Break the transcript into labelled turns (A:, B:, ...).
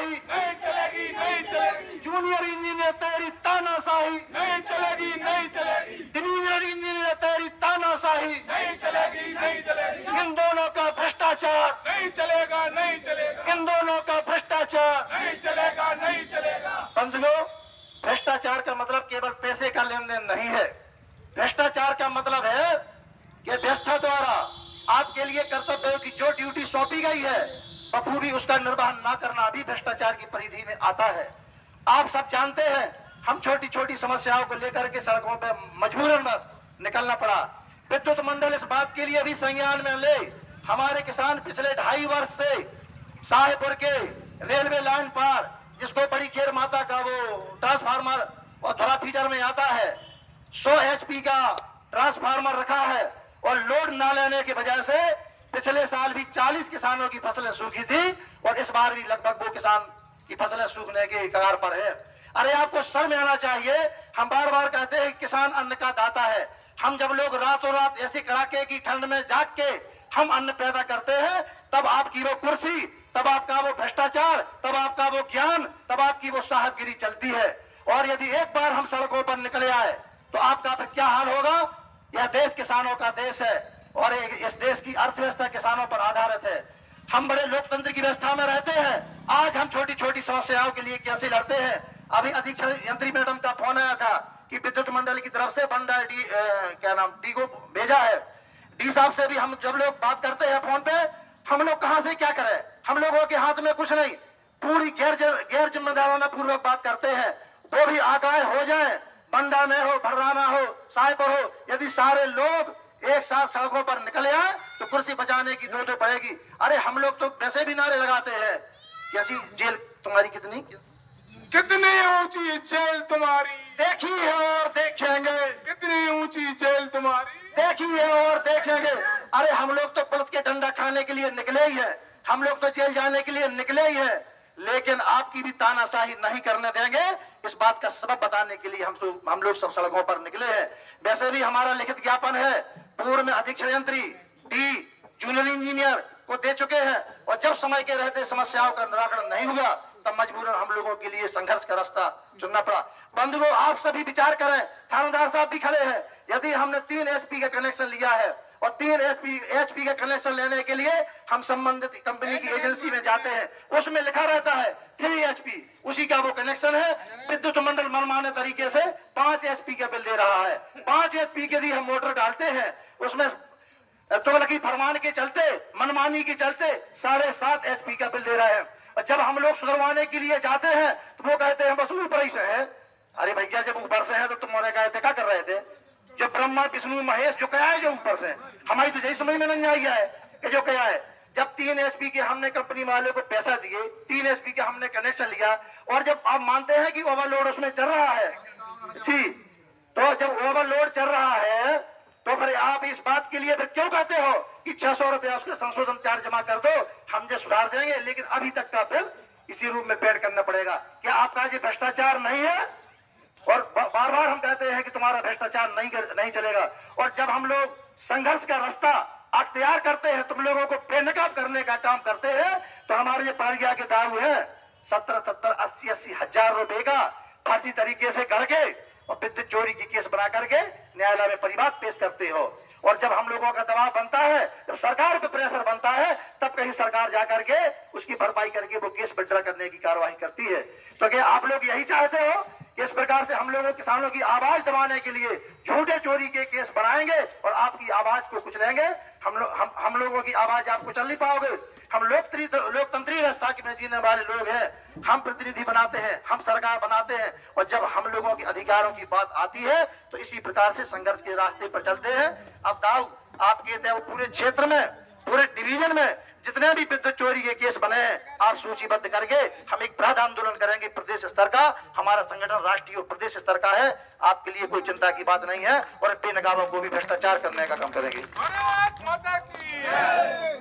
A: तानाशाही
B: नहीं चलेगी, नहीं चलेगी,
A: जूनियर इंजीनियर तेरी तानाशाही
B: नहीं चलेगी, नहीं चलेगी,
A: जूनियर इंजीनियर तेरी तानाशाही
B: नहीं चलेगी, नहीं चलेगी,
A: इन दोनों का भ्रष्टाचार
B: नहीं चलेगा, नहीं चलेगा,
A: इन दोनों का भ्रष्टाचार
B: नहीं चलेगा, नहीं चलेगा।
A: बंधुओं, भ्रष्टाचार का मतलब केवल पैसे का लेन देन नहीं है। भ्रष्टाचार का मतलब है कि व्यवस्था द्वारा आपके लिए कर्तव्यों की जो ड्यूटी सौंपी गई है बखूबी उसका निर्वहन न करना भी भ्रष्टाचार की परिधि में आता है। आप सब जानते हैं, हम छोटी छोटी समस्याओं को लेकर के सड़कों पर मजबूरन बस निकलना पड़ा। विद्युत मंडल इस बात के लिए भी संज्ञान में ले, हमारे किसान पिछले 2.5 वर्ष से शाहपुर के रेलवे लाइन पर, जिसको बड़ी खेर माता का वो ट्रांसफार्मर और धरा फीडर में आता है, 100 HP का ट्रांसफार्मर रखा है और लोड न लेने की वजह से पिछले साल भी 40 किसानों की फसलें सूखी थी और इस बार भी लगभग वो किसान की फसलें सूखने के कगार पर है। अरे आपको शर्म आना चाहिए। हम बार बार कहते हैं किसान अन्न का दाता है। हम जब लोग रातों रात ऐसी कड़ाके की ठंड में जाग के हम अन्न पैदा करते हैं, तब आपकी वो कुर्सी, तब आपका वो भ्रष्टाचार, तब आपका वो ज्ञान, तब आपकी वो साहबगिरी चलती है। और यदि एक बार हम सड़कों पर निकले आए तो आपका फिर क्या हाल होगा। यह देश किसानों का देश है और इस देश की अर्थव्यवस्था किसानों पर आधारित है। हम बड़े लोकतंत्र की व्यवस्था में रहते हैं। आज हम छोटी छोटी समस्याओं के लिए कैसे लड़ते हैं। अभी अधीक्षण यंत्री मैडम का फोन आया था कि विद्युत मंडल की तरफ से बंडा डी को भेजा है। डी साहब से भी हम जब लोग बात करते हैं फोन पे, हम लोग कहां से क्या करें, हम लोगों के हाथ में कुछ नहीं, पूरी गैर जिम्मेदाराना पूर्वक बात करते हैं। वो भी आगाह हो जाए, बंडा में हो, भर्राना हो, साहिब हो, यदि सारे लोग एक साथ सड़कों पर निकले आए तो कुर्सी बचाने की दो पड़ेगी। अरे हम लोग तो वैसे भी नारे लगाते हैं, कैसी जेल तुम्हारी, कितनी
B: ऊंची जेल तुम्हारी,
A: देखी है और देखेंगे,
B: कितनी ऊंची जेल तुम्हारी,
A: देखी है और देखेंगे। अरे हम लोग तो पुलिस के डंडा खाने के लिए निकले ही है, हम लोग तो जेल जाने के लिए निकले ही है, लेकिन आपकी भी तानाशाही नहीं करने देंगे। इस बात का सबब बताने के लिए हम लोग सब सड़कों पर निकले हैं। वैसे भी हमारा लिखित ज्ञापन है, पूर्व में अधीक्षण यंत्री डी जूनियर इंजीनियर को दे चुके हैं और जब समय के रहते समस्याओं का निराकरण नहीं हुआ तब मजबूरन हम लोगों के लिए संघर्ष का रास्ता चुनना पड़ा। बंधुओं, आप सभी विचार करें, थानेदार साहब भी खड़े हैं, यदि हमने 3 HP का कनेक्शन लिया है और 3 HP का कनेक्शन लेने के लिए हम संबंधित कंपनी की एजेंसी में जाते हैं, उसमें लिखा रहता है 3 HP, उसी का वो कनेक्शन है। विद्युत मंडल मनमाने तरीके से 5 HP का बिल दे रहा है। 5 HP के लिए हम मोटर डालते हैं, उसमें तुगलकी फरमान के चलते, मनमानी के चलते 7.5 HP का बिल दे रहे हैं। और जब हम लोग सुधरवाने के लिए जाते हैं तो वो कहते हैं बस ऊपर ही से है। अरे भैया, जब ऊपर से है तो तुमने कहे थे क्या कर रहे थे। जो ब्रह्मा विष्णु महेश जो कहा है जो ऊपर से, हमारी तो यही समझ में नहीं आई है कि जो कहा है। जब 3 HP के हमने कंपनी वाले को पैसा दिए, 3 HP के हमने कनेक्शन लिया और जब आप मानते हैं कि ओवरलोड उसमें चल रहा है जी, तो जब ओवरलोड चल रहा है तो फिर आप इस बात के लिए फिर क्यों कहते हो कि 600 रुपया उसका संशोधन चार्ज जमा कर दो, हम जो सुधार देंगे, लेकिन अभी तक का बिल इसी रूप में पेड करना पड़ेगा। क्या आपका ये भ्रष्टाचार नहीं है। और बार बार हम कहते हैं कि तुम्हारा भ्रष्टाचार नहीं चलेगा। और जब हम लोग संघर्ष का रास्ता अख्तियार करते हैं, तुम लोगों को बेनकाब करने का काम करते हैं, तो हमारे ये पारिया के दाऊ है 70-70, 80-80 हजार रुपए का फर्जी तरीके से करके और विद्युत चोरी की केस बना करके न्यायालय में परिवाद पेश करते हो। और जब हम लोगों का दबाव बनता है, जब सरकार पे प्रेशर बनता है, तब कहीं सरकार जाकर के उसकी भरपाई करके वो केस विड्रॉ करने की कार्यवाही करती है। तो क्या आप लोग यही चाहते हो कि इस प्रकार से हम लोगों किसानों की आवाज दबाने के लिए झूठे चोरी के केस बनाएंगे और आपकी आवाज को कुचलेंगे। हम लोगों की आवाज आप कुचल नहीं पाओगे। हम लोकतंत्री व्यवस्था में जीने वाले लोग हैं, हम प्रतिनिधि बनाते हैं, हम सरकार बनाते हैं, और जब हम लोगों के अधिकारों की बात आती है तो इसी प्रकार से संघर्ष के रास्ते पर चलते हैं। अब दाऊ आपके तय पूरे क्षेत्र में, पूरे डिवीजन में जितने भी विद्युत चोरी के केस बने हैं आप सूचीबद्ध करके हम एक बृहद आंदोलन करेंगे प्रदेश स्तर का। हमारा संगठन राष्ट्रीय और प्रदेश स्तर का है, आपके लिए कोई चिंता की बात नहीं है, और बेनकाबों को भी भ्रष्टाचार करने का काम करेंगे।
B: भारत माता की